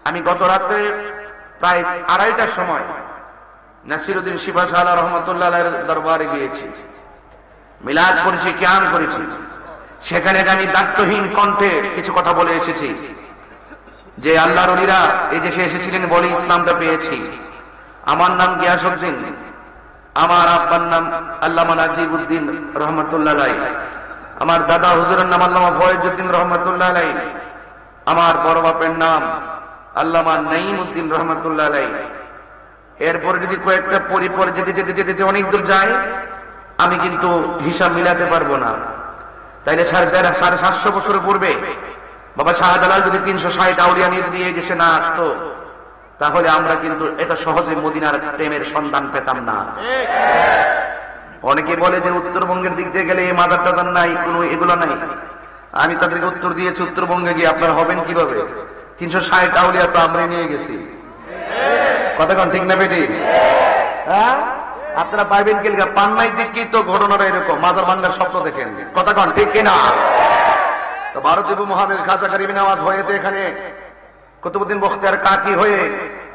আমি গত রাতে প্রায় 2:30টার সময় নাসিরউদ্দিন শিফা সাহেব রহমতুল্লাহ আলাইহির দরবারে গিয়েছি, মিলাদ করেছি, কিয়াম করেছি। সেখানে আমি দায়িত্বহীন কণ্ঠে কিছু কথা বলে এসেছি যে আল্লাহর ওলিরা এই দেশে এসেছিলেন বলে ইসলামটা পেয়েছি। আমার নাম গিয়াসউদ্দিন, আমার আব্বার নাম আল্লামা নাজিবউদ্দিন রহমতুল্লাহ আলাইহি, আমার দাদা হুজুরের নাম আল্লামা ফয়েজউদ্দিন রহমতুল্লাহ আলাইহি, আমার বড় বাপের নাম আল্লামা নাঈমউদ্দিন রহমতুল্লাহ আলাইহি। এরপরে যদি কয়েকটা পরিপরে যেতে যেতে যেতে যেতে অনেক দূর যায়, আমি কিন্তু হিসাব মিলাতে পারবো না। তাইলে 750 বছরের পূর্বে বাবা শাহজালাল যদি 360 আউলিয়া নিয়ে যদি এই দেশে না আসতো, তাহলে আমরা কিন্তু এত সহজে মদিনার প্রেমের সন্ধান পেতাম না। অনেকে বলে যে উত্তরবঙ্গের দিক দিয়ে গেলে এই মাজার টাজার নাই, কোনো এগুলো নাই। আমি তাদেরকে উত্তর দিয়েছি, উত্তরবঙ্গে গিয়ে আপনারা হবেন কিভাবে? 360 আউলিয়া তো আমরাই নিয়ে গেছি। কতক্ষণ ঠিক না বেটি? হ্যাঁ, আপনারা পাইবেন কি? পান্নাই দিক কি তো ঘটনাটা এরকম, মাজার ভাঙ্গার স্বপ্ন দেখেন। কতক্ষণ ঠিক কিনা? তো ভারতীয় উপমহাদেশের খাজা গরিব নওয়াজ হয়েতে এখানে কুতুবউদ্দিন বখতিয়ার কাকি হয়ে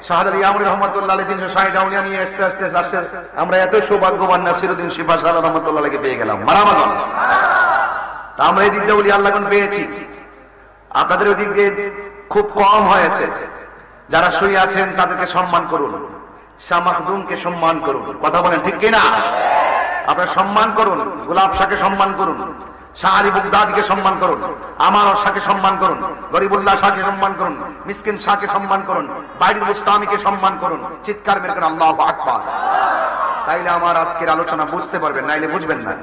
শাহজালাল ইয়ামুরি রহমতুল্লাহ আলাইহি 360 আউলিয়া নিয়ে আসতে আসতে আসতে আমরা এত সৌভাগ্যবান নাসিরউদ্দিন শিফা সাহেব রহমতুল্লাহ আলাইহি পেয়ে গেলাম। মারামার তা আমরা এই দিক দিয়ে বলি আল্লাহ কোন পেয়েছি। আপনাদের ওই দিক দিয়ে খুব কম হয়েছে। যারা শুয়ে আছেন তাদেরকে সম্মান করুন, শাহ মাখদুমকে সম্মান করুন। কথা বলেন ঠিক কিনা? আপনারা সম্মান করুন, গোলাপ শাহকে সম্মান করুন, শাহ আলী বুগদাদিকে সম্মান করুন, আমার শাহকে সম্মান করুন, গরিবুল্লাহ শাহকে সম্মান করুন, মিসকিন শাহকে সম্মান করুন, বাইরুল বুস্তামিকে সম্মান করুন। চিৎকার মেরে আল্লাহু আকবার। তাইলে আমার আজকের আলোচনা বুঝতে পারবেন, নাইলে বুঝবেন না।